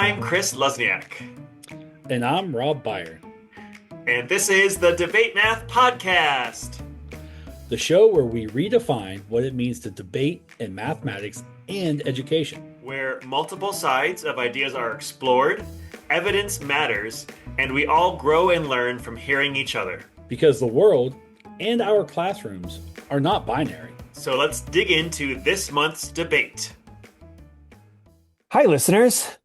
I'm Chris Luzniak. And I'm Rob Byer, And this is the DebateMath podcast. the show where we redefine what it means to debate in mathematics and education. Where multiple sides of ideas are explored, evidence matters, and we all grow and learn from hearing each other. Because the world and our classrooms are not binary. So let's dig into this month's debate. Hi, listeners.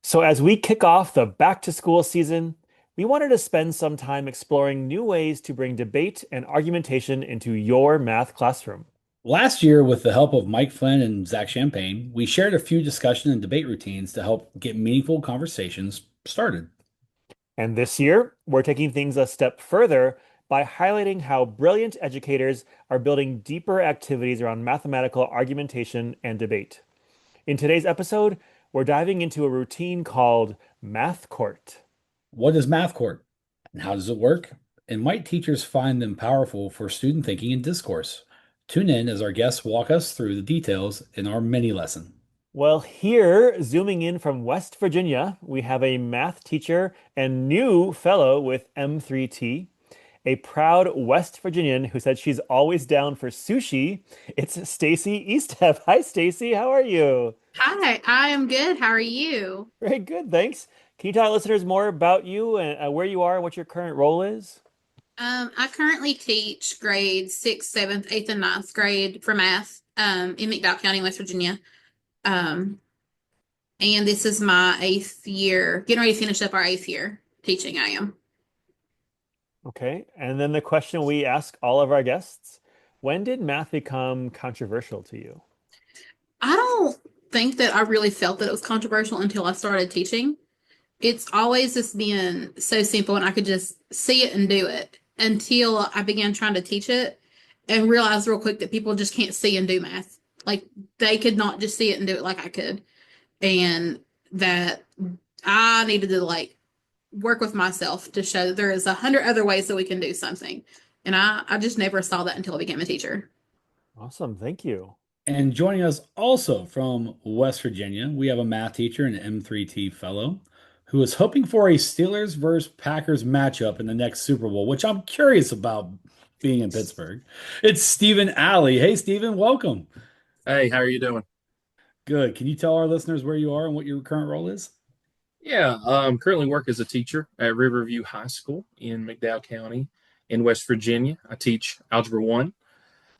So, as we kick off the back to school season, we wanted to spend some time exploring new ways to bring debate and argumentation into your math classroom. Last year, with the help of Mike Flynn and Zach Champagne, we shared a few discussion and debate routines to help get meaningful conversations started. And this year, we're taking things a step further by highlighting how brilliant educators are building deeper activities around mathematical argumentation and debate. In today's episode, we're diving into a routine called Math Court. What is Math Court and how does it work? And might teachers find them powerful for student thinking and discourse? Tune in as our guests walk us through the details in our mini lesson. Well, here, zooming in from West Virginia, we have a math teacher and new fellow with M3T, a proud West Virginian who said she's always down for sushi. It's Stacy Eastep. Hi, Stacy. How are you? Hi, I am good. How are you? Very good, thanks. Can you tell listeners more about you and where you are and what your current role is? I currently teach grades 6th, 7th, 8th, and 9th grade for math in McDowell County, West Virginia. And this is my 8th year, getting ready to finish up our 8th year teaching. I am. Okay, and then the question we ask all of our guests, when did math become controversial to you? I don't think that I really felt that it was controversial until I started teaching. It's always just been so simple and I could just see it and do it until I began trying to teach it and realized real quick that people just can't see and do math. Like they could not just see it and do it like I could. And that I needed to work with myself to show that there is 100 other ways that we can do something. And I just never saw that until I became a teacher. Awesome, thank you. And joining us also from West Virginia, we have a math teacher and M3T fellow who is hoping for a Steelers versus Packers matchup in the next Super Bowl, which I'm curious about being in Pittsburgh. It's Stephen Alley. Hey, Stephen, welcome. Hey, how are you doing? Good. Can you tell our listeners where you are and what your current role is? Yeah, currently work as a teacher at Riverview High School in McDowell County in West Virginia. I teach Algebra 1,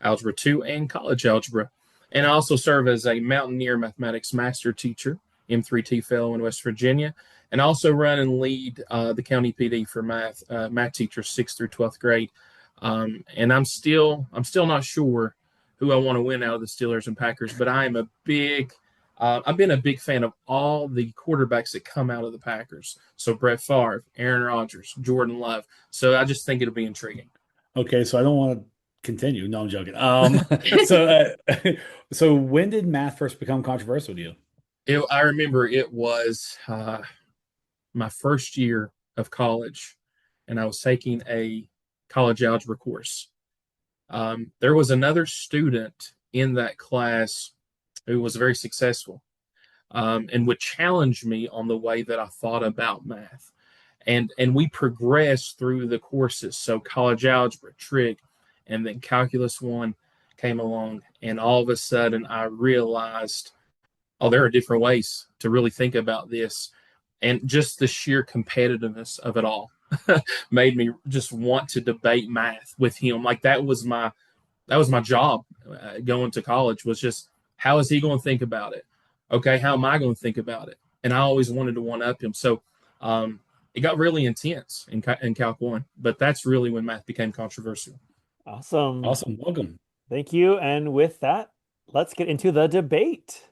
Algebra 2, and College Algebra. And I also serve as a Mountaineer Mathematics Master Teacher, M3T Fellow in West Virginia, and also run and lead the County PD for math teachers 6th through 12th grade. And I'm still not sure who I want to win out of the Steelers and Packers, but I am I've been a big fan of all the quarterbacks that come out of the Packers. So Brett Favre, Aaron Rodgers, Jordan Love. So I just think it'll be intriguing. Okay, so I don't want to continue. No, I'm joking. So when did math first become controversial to you? I remember it was my first year of college, and I was taking a college algebra course. There was another student in that class who was very successful and would challenge me on the way that I thought about math. And we progressed through the courses. So college algebra, trig, and then calculus 1 came along. And all of a sudden I realized, there are different ways to really think about this. And just the sheer competitiveness of it all made me just want to debate math with him. Like that was my job going to college, was just, how is he going to think about it? Okay, how am I going to think about it? And I always wanted to one-up him. So it got really intense in Calc 1, but that's really when math became controversial. Awesome. Welcome. Thank you. And with that, let's get into the debate.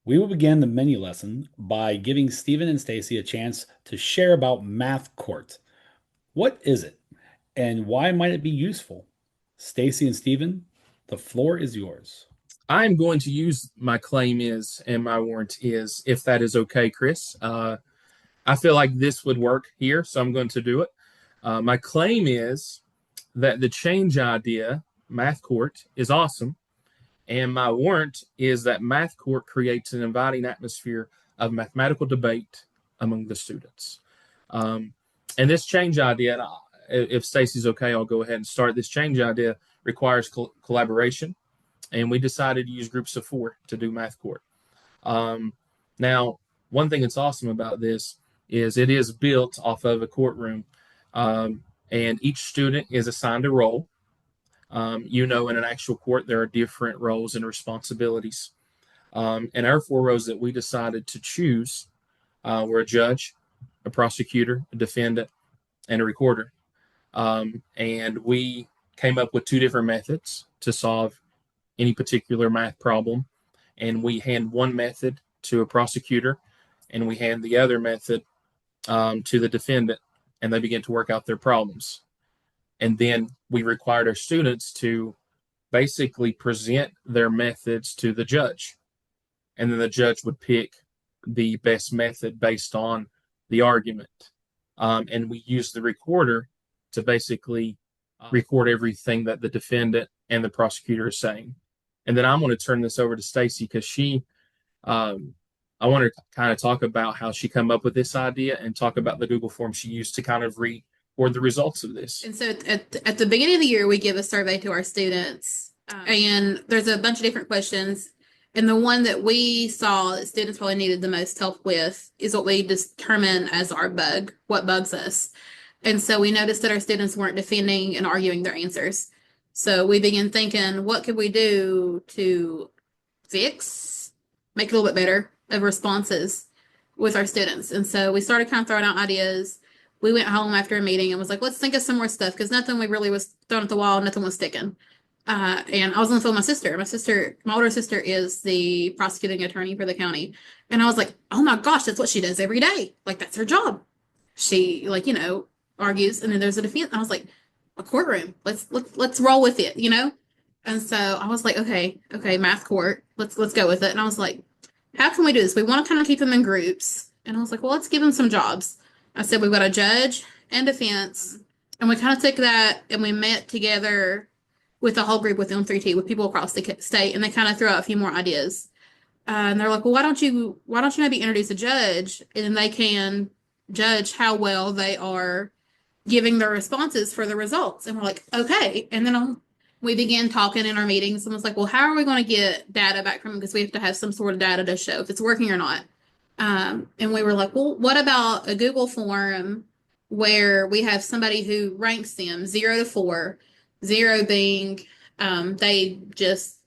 We will begin the mini lesson by giving Stephen and Stacy a chance to share about Math Court. What is it, and why might it be useful? Stacy and Stephen, the floor is yours. I'm going to use my claim is and my warrant is, if that is okay, Chris. I feel like this would work here, so I'm going to do it. My claim is that the change idea, Math Court, is awesome, And my warrant is that Math Court creates an inviting atmosphere of mathematical debate among the students. And this change idea, and if Stacy's okay, I'll go ahead and start. This change idea requires collaboration, and we decided to use groups of 4 to do Math Court. Now, one thing that's awesome about this is it is built off of a courtroom, and each student is assigned a role. In an actual court, there are different roles and responsibilities. And our 4 roles that we decided to choose were a judge, a prosecutor, a defendant, and a recorder. And we came up with 2 different methods to solve any particular math problem. And we hand one method to a prosecutor, and we hand the other method to the defendant, and they begin to work out their problems. And then we required our students to basically present their methods to the judge. And then the judge would pick the best method based on the argument. And we used the recorder to basically record everything that the defendant and the prosecutor are saying. And then I'm going to turn this over to Stacy because I want to kind of talk about how she came up with this idea and talk about the Google form she used to kind of record the results of this. And so at the beginning of the year, we give a survey to our students, and there's a bunch of different questions. And the one that we saw that students probably needed the most help with is what we determine as our bug, what bugs us. And so we noticed that our students weren't defending and arguing their answers. So we began thinking, what could we do to make it a little bit better of responses with our students? And so we started kind of throwing out ideas. We went home after a meeting and was like, let's think of some more stuff, because nothing we really was throwing at the wall, nothing was sticking. And I was on the phone with my sister. My older sister is the prosecuting attorney for the county. And I was like, oh my gosh, that's what she does every day. Like, that's her job. She argues, and then there's a defense. And I was like, a courtroom. Let's roll with it, And so I was like, okay, math court. Let's go with it. And I was like, how can we do this? We want to kind of keep them in groups. And I was like, well, let's give them some jobs. I said, we've got a judge and defense. And we kind of took that and we met together with the whole group with M3T, with people across the state, and they kind of threw out a few more ideas. And they're like, well, why don't you maybe introduce a judge, and then they can judge how well they are giving their responses for the results. And we're like, okay. And then we began talking in our meetings. Someone's like, well, how are we going to get data back from them? Because we have to have some sort of data to show if it's working or not. And we were like, well, what about a Google form where we have somebody who ranks them 0 to 4, 0 being they just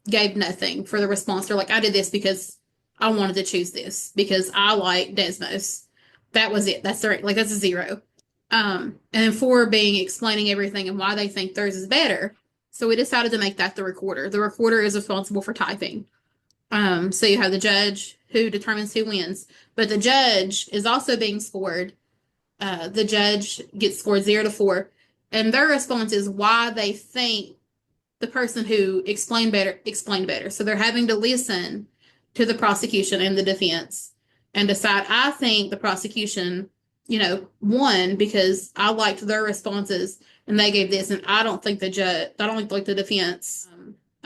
gave nothing for the response. They're like, I did this because I wanted to choose this because I like Desmos. That was it. That's that's a 0. And then 4 being explaining everything and why they think theirs is better. So we decided to make that the recorder. The recorder is responsible for typing. So you have the judge who determines who wins, but the judge is also being scored. The judge gets scored 0 to 4, and their response is why they think the person who explained better. So they're having to listen to the prosecution and the defense and decide, I think the prosecution, won because I liked their responses and they gave this, and I don't think the defense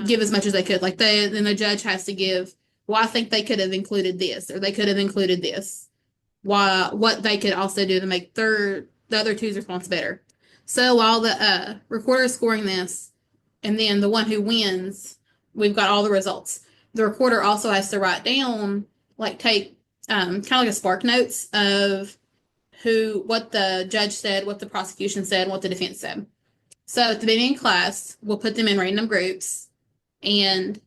give as much as they could. Then the judge has to give, well, I think they could have included this, or they could have included this. What they could also do to make the other two's response better. So while the recorder is scoring this, and then the one who wins, we've got all the results. The recorder also has to write down, take kind of like a spark notes of what the judge said, what the prosecution said, and what the defense said. So at the beginning of class, we'll put them in random groups, and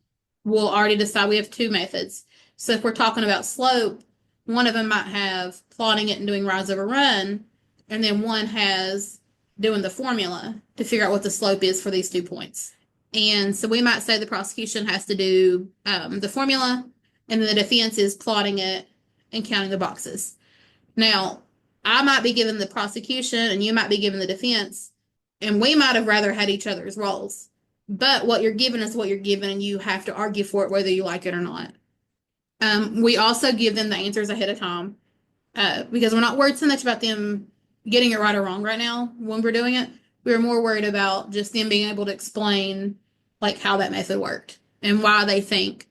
we'll already decide we have 2 methods. So if we're talking about slope, one of them might have plotting it and doing rise over run, and then one has doing the formula to figure out what the slope is for these 2 points. And so we might say the prosecution has to do the formula, and then the defense is plotting it and counting the boxes. Now, I might be given the prosecution and you might be given the defense, and we might have rather had each other's roles. But what you're given is what you're given, and you have to argue for it whether you like it or not. We also give them the answers ahead of time because we're not worried so much about them getting it right or wrong right now when we're doing it. We're more worried about just them being able to explain how that method worked. and why they think,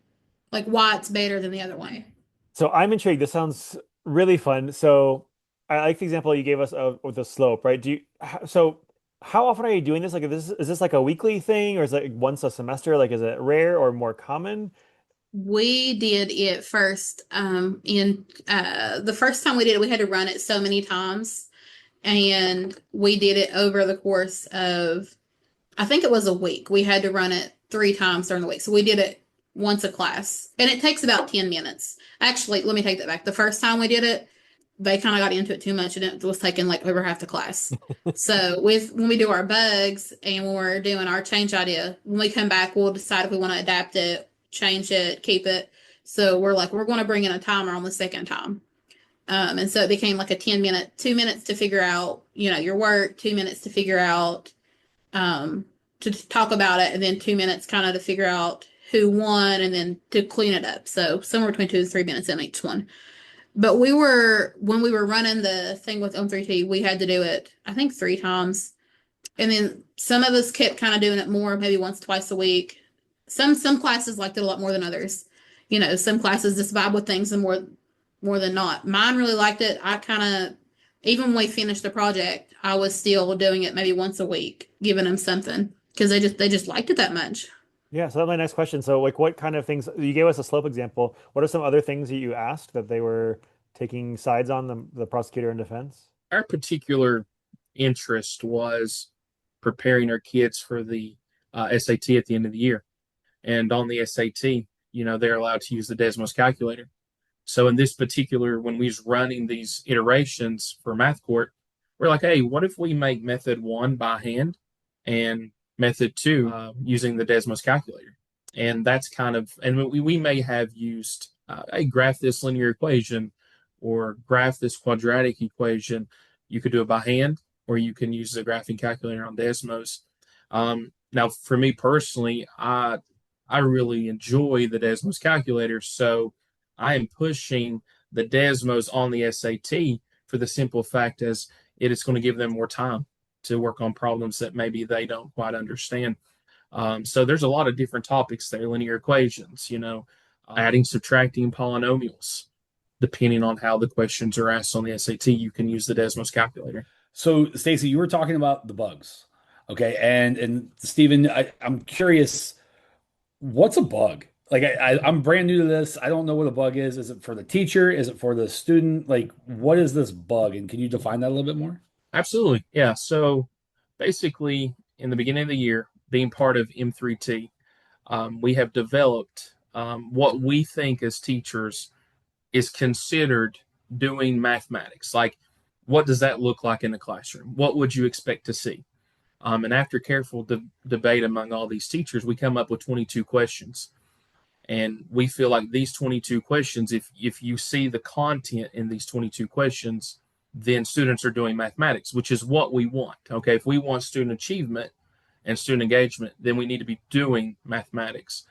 like why it's better than the other way. So I'm intrigued. This sounds really fun. So I like the example you gave us of with the slope, right? So how often are you doing this? Like, is this like a weekly thing, or is it like once a semester? Like, is it rare or more common? We did it first in the first time we did it, we had to run it so many times, and we did it over the course of, I think it was a week. We had to run it 3 times during the week. So we did it once a class, and it takes about 10 minutes. Actually, let me take that back. The first time we did it, they kind of got into it too much, and it was taking like over half the class. So with when we do our bugs and when we're doing our change idea, when we come back, we'll decide if we want to adapt it, change it, keep it. So we're like, we're going to bring in a timer on the second time. And so it became like a 10-minute, 2 minutes to figure out, your work, 2 minutes to figure out, to talk about it, and then 2 minutes kind of to figure out who won and then to clean it up. So somewhere between 2 to 3 minutes in each one. But when we were running the thing with M3T, we had to do it, I think 3 times. And then some of us kept kind of doing it more, maybe once, twice a week. Some classes liked it a lot more than others. Some classes just vibe with things and more than not. Mine really liked it. I kind of, even when we finished the project, I was still doing it maybe once a week, giving them something because they just liked it that much. Yeah, so that's my next question. So, like, what kind of things you gave us a slope example? What are some other things that you asked that they were taking sides on the prosecutor and defense? Our particular interest was preparing our kids for the SAT at the end of the year. And on the SAT, they're allowed to use the Desmos calculator. So in this particular, when we was running these iterations for Math Court, we're like, hey, what if we make method 1 by hand and method 2 using the Desmos calculator? And that's and we may have used, hey, graph this linear equation or graph this quadratic equation. You could do it by hand, or you can use the graphing calculator on Desmos. Now, for me personally, I really enjoy the Desmos calculator, so I am pushing the Desmos on the SAT for the simple fact as it is going to give them more time to work on problems that maybe they don't quite understand. So there's a lot of different topics there, linear equations, adding, subtracting polynomials. Depending on how the questions are asked on the SAT, you can use the Desmos calculator. So, Stacy, you were talking about the bugs, okay? And Stephen, I'm curious, what's a bug? Like, I'm brand new to this. I don't know what a bug is. Is it for the teacher? Is it for the student? Like, what is this bug? And can you define that a little bit more? Absolutely. Yeah. So basically, in the beginning of the year, being part of M3T, we have developed what we think as teachers is considered doing mathematics. Like, what does that look like in the classroom? What would you expect to see? And after careful debate among all these teachers, we come up with 22 questions. And we feel like these 22 questions, if you see the content in these 22 questions, then students are doing mathematics, which is what we want. Okay, if we want student achievement and student engagement, then we need to be doing mathematics.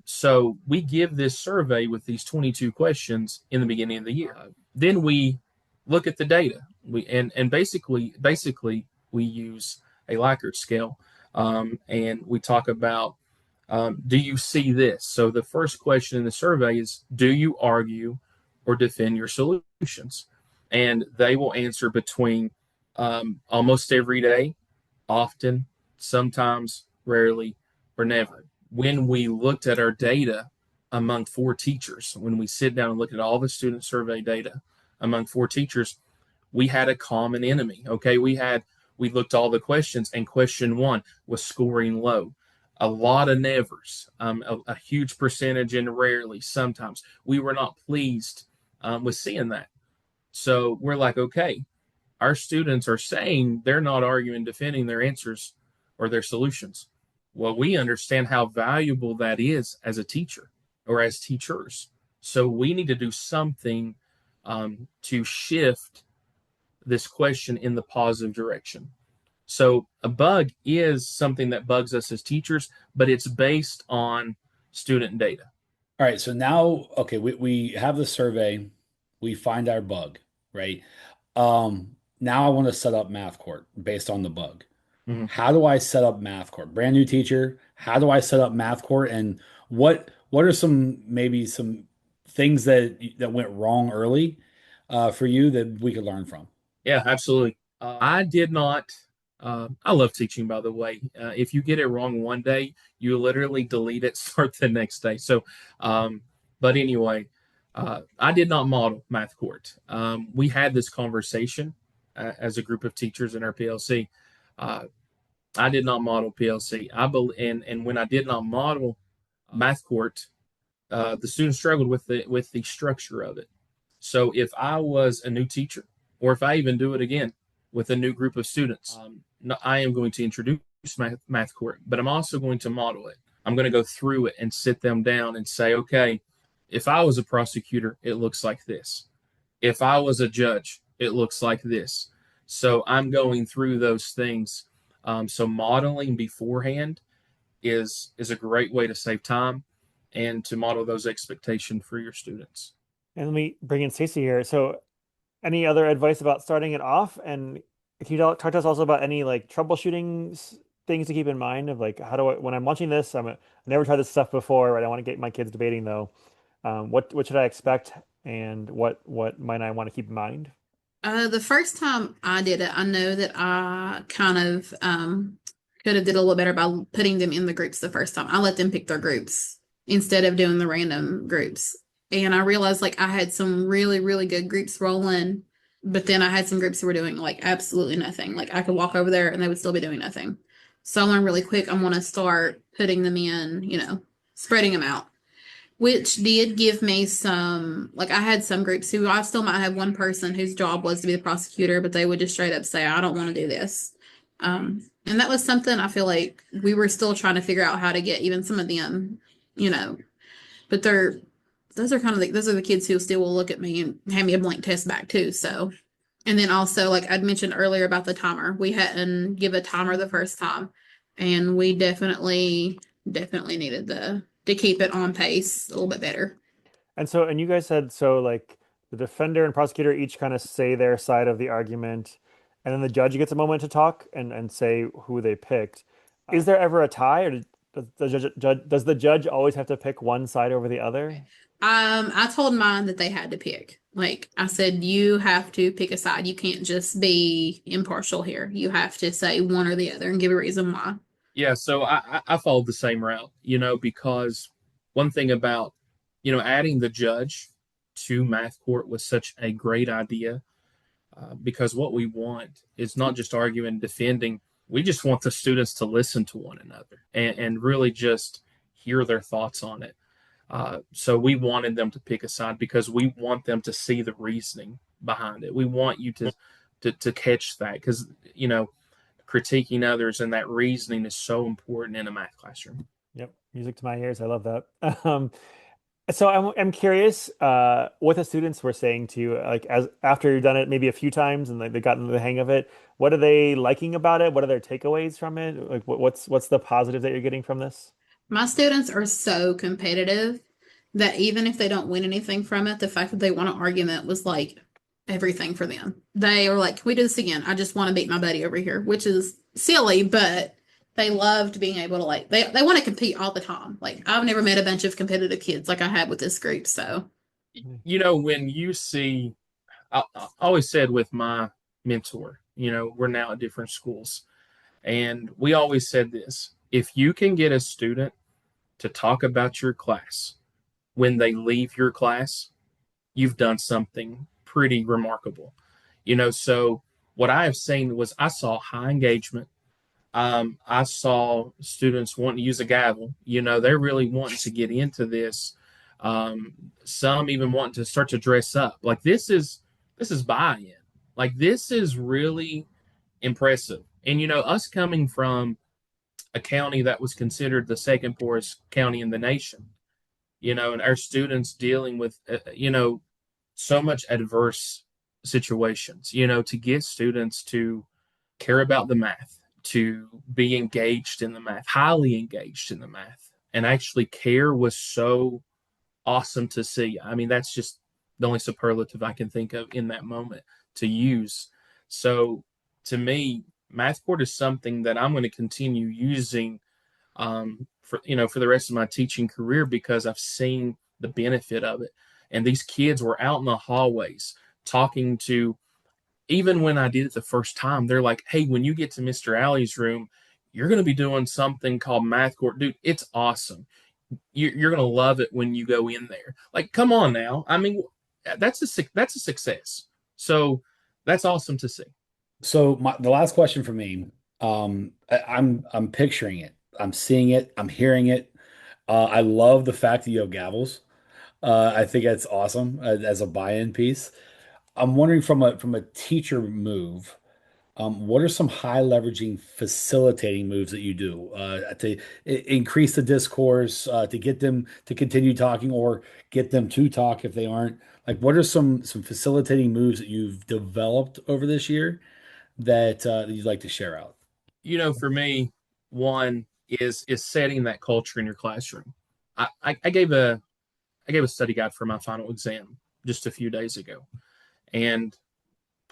So we give this survey with these 22 questions in the beginning of the year. Then we look at the data. And basically we use a Likert scale, and we talk about, do you see this? So the first question in the survey is, do you argue or defend your solutions? And they will answer between almost every day, often, sometimes, rarely, or never. When we looked at our data among 4 teachers, when we sit down and look at all the student survey data among 4 teachers, we had a common enemy. Okay, we looked at all the questions, and question 1 was scoring low. A lot of nevers, a huge percentage in rarely, sometimes. We were not pleased with seeing that. So we're like, okay, our students are saying they're not arguing, defending their answers or their solutions. Well, we understand how valuable that is as a teacher or as teachers. So we need to do something to shift this question in the positive direction. So a bug is something that bugs us as teachers, but it's based on student data. All right. So now, okay, we have the survey, we find our bug, right? Now I want to set up Math Court based on the bug. How do I set up Math Court? Brand new teacher. How do I set up Math Court? And what are some things that went wrong early for you that we could learn from? Yeah, absolutely. I did not. I love teaching, by the way. If you get it wrong one day, you literally delete it, start the next day. So, but anyway, I did not model Math Court. We had this conversation as a group of teachers in our PLC. Uh, I did not model PLC. And when I did not model Math Court, the students struggled with the structure of it. So if I was a new teacher, or if I even do it again with a new group of students, I am going to introduce Math Court, but I'm also going to model it. I'm going to go through it and sit them down and say, okay, if I was a prosecutor, it looks like this. If I was a judge, it looks like this. So I'm going through those things. So modeling beforehand is a great way to save time and to model those expectations for your students. And let me bring in Stacey here. So, any other advice about starting it off? And can you talk to us also about any like troubleshooting things to keep in mind of like how do I when I'm launching this? I never tried this stuff before, right? I want to get my kids debating though. What should I expect, and what might I want to keep in mind? The first time I did it, I know that I kind of could have did a little better by putting them in the groups the first time. I let them pick their groups instead of doing the random groups. And I realized like I had some really, really good groups rolling, but then I had some groups who were doing like absolutely nothing. Like I could walk over there and they would still be doing nothing. So I learned really quick, I want to start putting them in, spreading them out, which did give me some, like I had some groups who I still might have one person whose job was to be the prosecutor, but they would just straight up say, I don't want to do this. And that was something I feel like we were still trying to figure out how to get even some of them, but those are the kids who still will look at me and hand me a blank test back too. So, and then also like I'd mentioned earlier about the timer, we hadn't give a timer the first time, and we definitely needed to keep it on pace a little bit better. And you guys said so like the defender and prosecutor each kind of say their side of the argument, and then the judge gets a moment to talk and say who they picked. Is there ever a tie, or does the judge always have to pick one side over the other? I told mine that they had to pick. Like I said, you have to pick a side. You can't just be impartial here. You have to say one or the other and give a reason why. Yeah, so I followed the same route, because one thing about, adding the judge to Math Court was such a great idea, because what we want is not just arguing and defending. We just want the students to listen to one another and really just hear their thoughts on it. So we wanted them to pick a side because we want them to see the reasoning behind it. We want you to catch that because, critiquing others and that reasoning is so important in a math classroom. Yep, music to my ears. I love that. So I'm curious what the students were saying to you, like as after you've done it maybe a few times and they've gotten the hang of it. What are they liking about it? What are their takeaways from it? Like what's the positive that you're getting from this? My students are so competitive that even if they don't win anything from it, the fact that they won an argument was like everything for them. They were like, can we do this again? I just want to beat my buddy over here, which is silly, but they loved being able to like they want to compete all the time. Like I've never met a bunch of competitive kids like I had with this group. So When you see, I always said with my mentor, we're now at different schools, and we always said this: if you can get a student to talk about your class when they leave your class, you've done something pretty remarkable. So what I have seen was I saw high engagement. I saw students wanting to use a gavel. They're really wanting to get into this. Some even wanting to start to dress up. Like this is buy-in. Like this is really impressive. And us coming from a county that was considered the second poorest county in the nation, and our students dealing with, so much adverse situations, to get students to care about the math, to be engaged in the math, highly engaged in the math, and actually care was so awesome to see. I mean, that's just the only superlative I can think of in that moment to use. So to me, Math Court is something that I'm going to continue using for the rest of my teaching career because I've seen the benefit of it. And these kids were out in the hallways talking to, even when I did it the first time, they're like, hey, when you get to Mr. Alley's room, you're going to be doing something called Math Court. Dude, it's awesome. You're going to love it when you go in there. Like, come on now. I mean, that's a success. So that's awesome to see. So the last question for me, I'm picturing it. I'm seeing it. I'm hearing it. I love the fact that you have gavels. I think that's awesome as a buy-in piece. I'm wondering from a teacher move, what are some high leveraging facilitating moves that you do to increase the discourse, to get them to continue talking or get them to talk if they aren't? Like, what are some facilitating moves that you've developed over this year that you'd like to share out? For me, one is setting that culture in your classroom. I gave a study guide for my final exam just a few days ago, and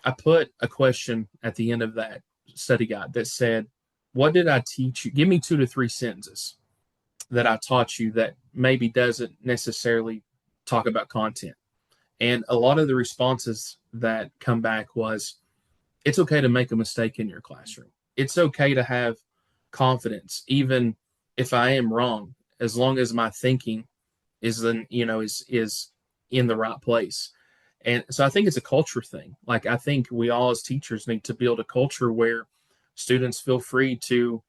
I put a question at the end of that study guide that said, "What did I teach you? Give me 2 to 3 sentences that I taught you that maybe doesn't necessarily talk about content." And a lot of the responses that come back was, it's okay to make a mistake in your classroom. It's okay to have confidence, even if I am wrong, as long as my thinking is in the right place. And so I think it's a culture thing. Like, I think we all as teachers need to build a culture where students feel free to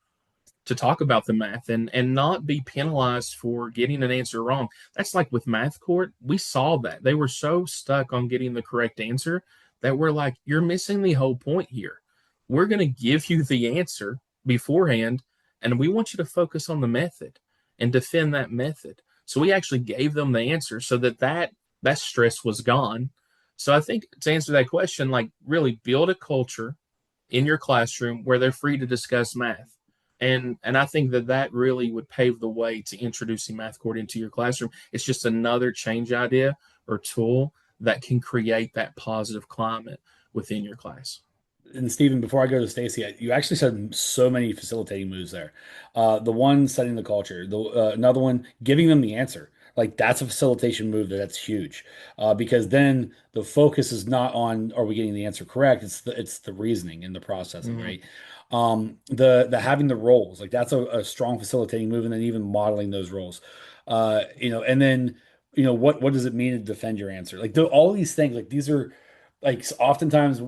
talk about the math and not be penalized for getting an answer wrong. That's like with Math Court, we saw that. They were so stuck on getting the correct answer that we're like, you're missing the whole point here. We're going to give you the answer beforehand, and we want you to focus on the method and defend that method. So we actually gave them the answer so that stress was gone. So I think, to answer that question, like, really build a culture in your classroom where they're free to discuss math. And I think that really would pave the way to introducing Math Court into your classroom. It's just another change idea or tool that can create that positive climate within your class. And Stephen, before I go to Stacy, you actually said so many facilitating moves there. The one setting the culture, another one giving them the answer. Like, that's a facilitation move that's huge, because then the focus is not on are we getting the answer correct. It's the reasoning and the processing, Mhm. right? The having the roles, like, that's a strong facilitating move, and then even modeling those roles, and then what does it mean to defend your answer? Like, all these things, like, these are, like, oftentimes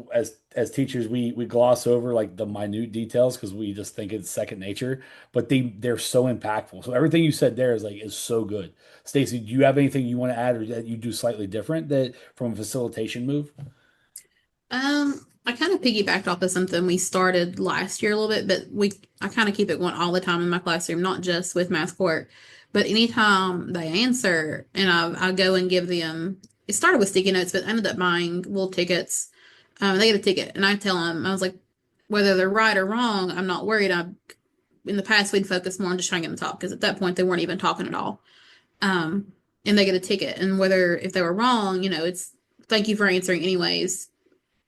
as teachers we gloss over like the minute details because we just think it's second nature, but they're so impactful. So everything you said there is so good. Stacy, do you have anything you want to add or that you do slightly different that from a facilitation move? I kind of piggybacked off of something we started last year a little bit, but I kind of keep it going all the time in my classroom, not just with Math Court, but anytime they answer and I go and give them, it started with sticky notes, but I ended up buying little tickets. They get a ticket and I tell them, I was like, whether they're right or wrong, I'm not worried. In the past, we'd focus more on just trying to get them to talk because at that point they weren't even talking at all. And they get a ticket, and if they were wrong, it's thank you for answering anyways.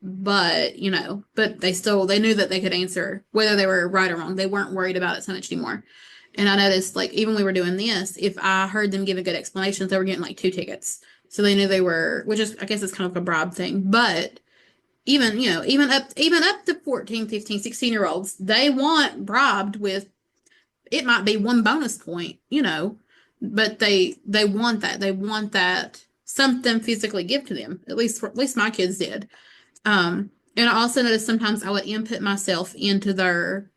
But they knew that they could answer whether they were right or wrong. They weren't worried about it so much anymore. And I noticed, like, even when we were doing this, if I heard them give a good explanation, they were getting like 2 tickets. So they knew they were, which is, I guess, it's kind of a bribe thing. But even up to 14, 15, 16-year-olds, they want bribed with, it might be 1 bonus point, but they want that. They want that something physically give to them. At least my kids did. And I also noticed sometimes I would input myself into their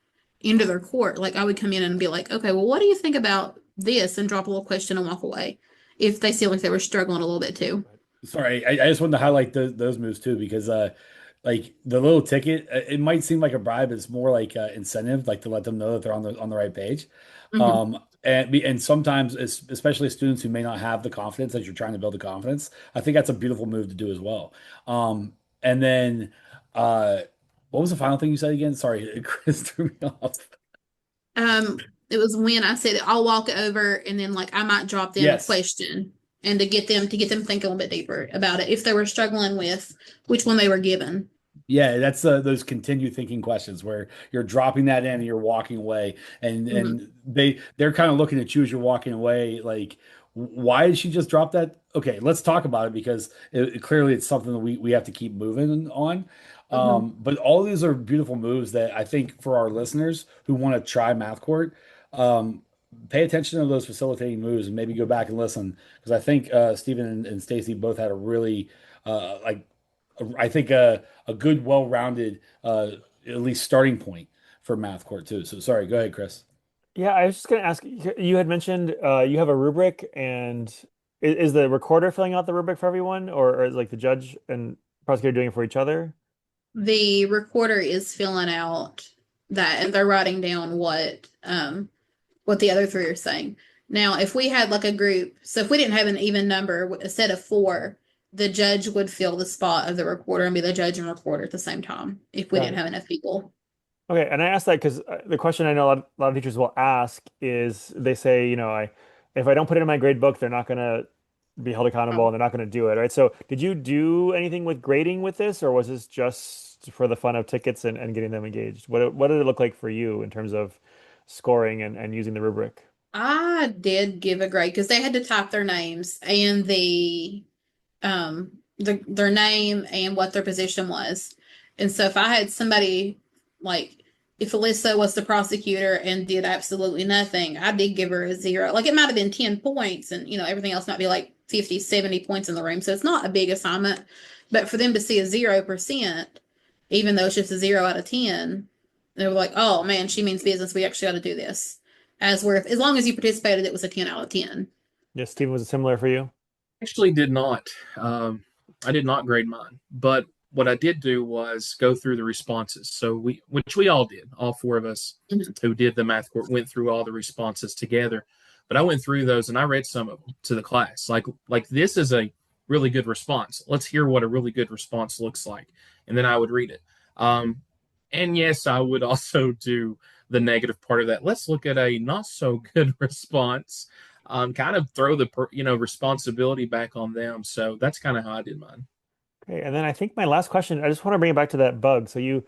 court. Like, I would come in and be like, okay, well, what do you think about this? And drop a little question and walk away if they feel like they were struggling a little bit too. Sorry, I just wanted to highlight those moves too because like the little ticket, it might seem like a bribe. It's more like incentive, like to let them know that they're on the right page. Mhm. And sometimes, especially students who may not have the confidence as you're trying to build the confidence, I think that's a beautiful move to do as well. And then, uh, what was the final thing you said again? Sorry, Chris threw me off. It was when I said I'll walk over and then, like, I might drop them a Yes. question and to get them thinking a little bit deeper about it if they were struggling with which one they were given. Yeah, that's those continue thinking questions where you're dropping that in and you're walking away, and Mhm. they're kind of looking at you as you're walking away, like, why did she just drop that? Okay, let's talk about it because clearly it's something that we have to keep moving on. Mhm. But all these are beautiful moves that I think for our listeners who want to try Math Court, um, pay attention to those facilitating moves and maybe go back and listen because I think Stephen and Stacy both had a really like I think a good, well-rounded, at least starting point for Math Court too. So sorry, go ahead, Chris. Yeah, I was just going to ask, you had mentioned you have a rubric, and is the recorder filling out the rubric for everyone, or is like the judge and prosecutor doing it for each other? The recorder is filling out that, and they're writing down what the other three are saying. Now, if we had like a group, so if we didn't have an even number, a set of four, the judge would fill the spot of the recorder and be the judge and recorder at the same time if we Got didn't it. have enough people. Okay, and I asked that because the question I know a lot of teachers will ask is they say, if I don't put it in my grade book, they're not going to be held accountable and they're not going to do it, right? So, did you do anything with grading with this, or was this just for the fun of tickets and getting them engaged? What did it look like for you in terms of scoring and using the rubric? I did give a grade because they had to type their names and their name and what their position was. And so if I had somebody like if Alyssa was the prosecutor and did absolutely nothing, I did give her a zero. Like it might have been 10 points and everything else might be like 50, 70 points in the room. So it's not a big assignment. But for them to see a 0%, even though it's just a 0 out of 10, they were like, oh man, she means business. We actually got to do this. As where as long as you participated, it was a 10 out of 10. Yes, Stephen, was it similar for you? Actually, did not. I did not grade mine, but what I did do was go through the responses. So which we all did, all four of us Mhm. who did the math court, went through all the responses together. But I went through those and I read some of them to the class. Like this is a really good response. Let's hear what a really good response looks like, and then I would read it. Um, and yes, I would also do the negative part of that. Let's look at a not so good response, kind of throw the responsibility back on them. So that's kind of how I did mine. Okay, and then I think my last question, I just want to bring it back to that bug. So you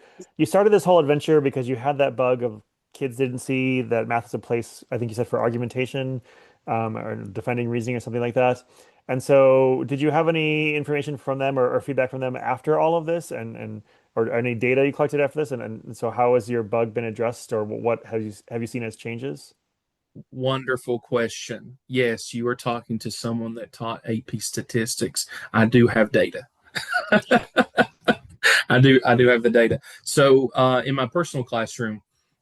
started this whole adventure because you had that bug of kids didn't see that math is a place, I think you said for argumentation, or defending reasoning or something like that. And so did you have any information from them or feedback from them after all of this and or any data you collected after this? And so how has your bug been addressed, or what have you seen as changes? Wonderful question. Yes, you are talking to someone that taught AP statistics. I do have data. I do have the data. So in my personal classroom,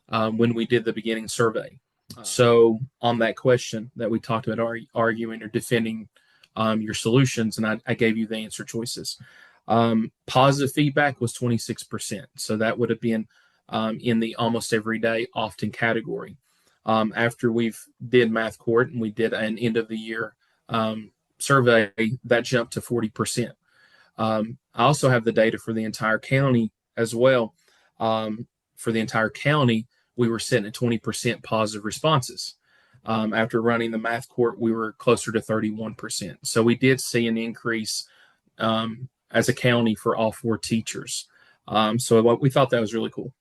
when we did the beginning survey, so on that question that we talked about arguing or defending your solutions, and I gave you the answer choices. Positive feedback was 26%. So that would have been in the almost every day, often category. After we've did math court and we did an end of the year survey, that jumped to 40%. I also have the data for the entire county as well. For the entire county, we were sitting at 20% positive responses. After running the math court, we were closer to 31%. So we did see an increase as a county for all four teachers. So we thought that was really cool.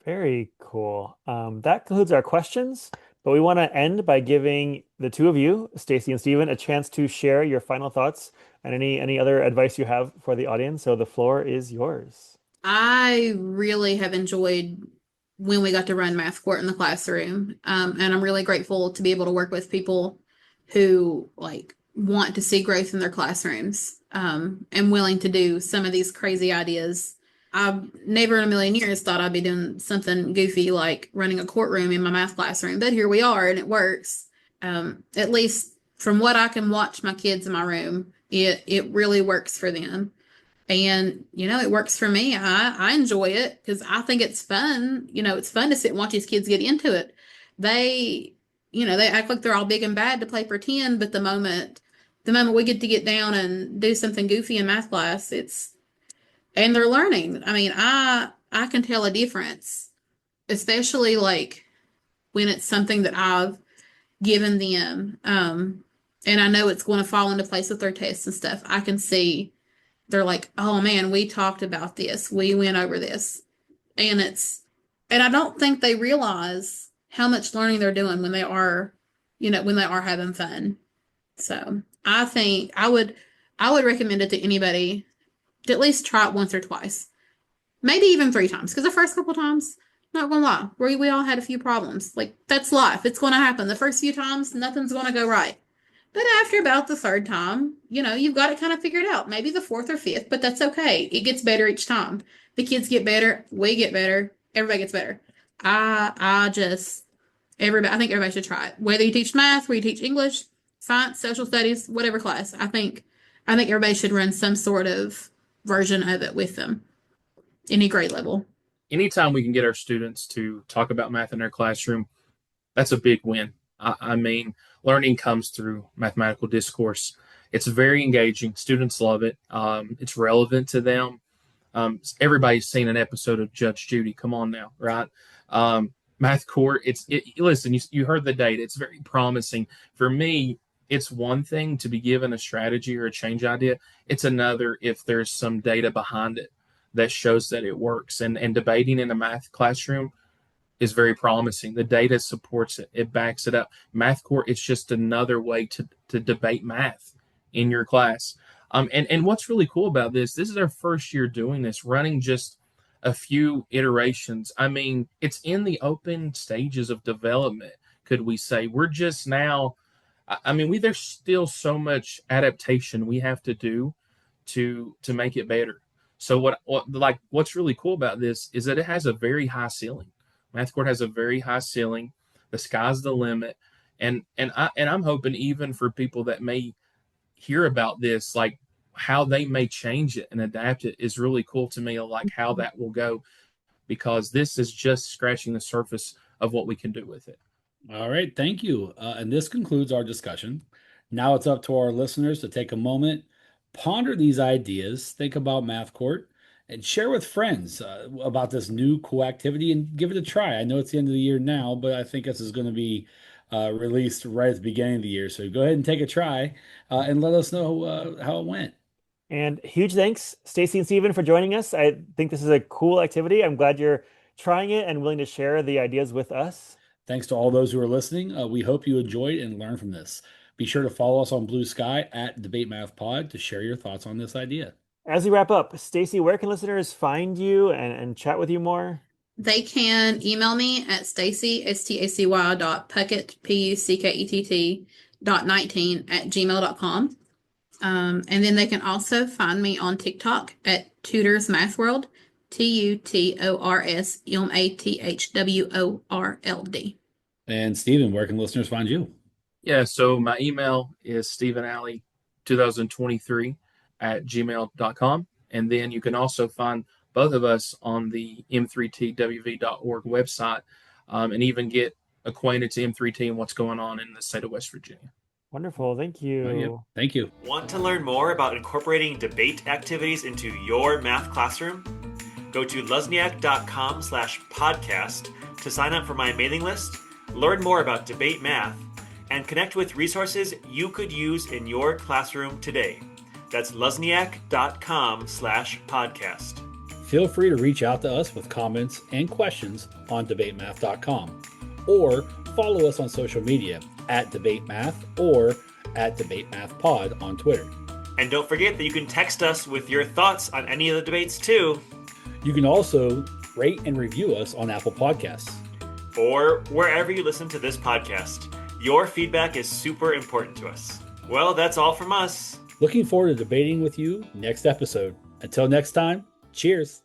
Very cool. That concludes our questions, but we want to end by giving the two of you, Stacy and Stephen, a chance to share your final thoughts and any other advice you have for the audience. So the floor is yours. I really have enjoyed when we got to run math court in the classroom. And I'm really grateful to be able to work with people who like want to see growth in their classrooms, and willing to do some of these crazy ideas. I've never in a million years thought I'd be doing something goofy like running a courtroom in my math classroom, but here we are and it works. At least from what I can watch my kids in my room, it really works for them. And, it works for me. I enjoy it because I think it's fun. It's fun to sit and watch these kids get into it. They, they act like they're all big and bad to play pretend, but the moment we get down and do something goofy in math class, and they're learning. I mean, I can tell a difference, especially like when it's something that I've given them. And I know it's going to fall into place with their tests and stuff. I can see they're like, oh man, we talked about this. We went over this. And and I don't think they realize how much learning they're doing when they are, when they are having fun. So I think I would recommend it to anybody to at least try it once or twice, maybe even 3 times. Because the first couple times, not gonna lie, we all had a few problems. Like, that's life. It's going to happen. The first few times, nothing's going to go right. But after about the 3rd time, you've got it kind of figured out. Maybe the 4th or 5th, but that's okay. It gets better each time. The kids get better. We get better. Everybody gets better. I think everybody should try it. Whether you teach math, whether you teach English, science, social studies, whatever class. I think everybody should run some sort of version of it with them, any grade level. Anytime we can get our students to talk about math in their classroom, that's a big win. I mean, learning comes through mathematical discourse. It's very engaging. Students love it. It's relevant to them. Everybody's seen an episode of Judge Judy. Come on now, right? Math Court. Listen, you heard the data. It's very promising. For me, it's one thing to be given a strategy or a change idea. It's another if there's some data behind it that shows that it works. And debating in a math classroom is very promising. The data supports it. It backs it up. Math Court, it's just another way to debate math in your class. And what's really cool about this is our first year doing this, running just a few iterations. I mean, it's in the open stages of development, could we say. We're just now, there's still so much adaptation we have to do to make it better. So what's really cool about this is that it has a very high ceiling. Math Court has a very high ceiling. The sky's the limit. And I'm hoping even for people that may hear about this, like how they may change it and adapt it is really cool to me, like how that will go, because this is just scratching the surface of what we can do with it. All right, thank you. And this concludes our discussion. Now it's up to our listeners to take a moment, ponder these ideas, think about Math Court, and share with friends about this new cool activity and give it a try. I know it's the end of the year now, but I think this is going to be released right at the beginning of the year. So go ahead and take a try and let us know how it went. And huge thanks, Stacy and Stephen, for joining us. I think this is a cool activity. I'm glad you're trying it and willing to share the ideas with us. Thanks to all those who are listening. We hope you enjoyed and learned from this. Be sure to follow us on Blue Sky at DebateMathPod to share your thoughts on this idea. As we wrap up, Stacy, where can listeners find you and chat with you more? They can email me at Stacy, stacy.puckett, puckett.19 and then they can also find me on TikTok at Tutors Math World, TUTORSMATHWORLD. And Stephen, where can listeners find you? Yeah, so my email is stephenalley2023@gmail.com. And then you can also find both of us on the m3twv.org website and even get acquainted to M3T and what's going on in the state of West Virginia. Wonderful. Thank you. Yeah. Thank you. Want to learn more about incorporating debate activities into your math classroom? Go to luzniak.com/podcast to sign up for my mailing list, learn more about debate math, and connect with resources you could use in your classroom today. That's luzniak.com/podcast. Feel free to reach out to us with comments and questions on debatemath.com or follow us on social media at DebateMath or at DebateMathPod on Twitter. And don't forget that you can text us with your thoughts on any of the debates too. You can also rate and review us on Apple Podcasts. Or wherever you listen to this podcast. Your feedback is super important to us. Well, that's all from us. Looking forward to debating with you next episode. Until next time, cheers.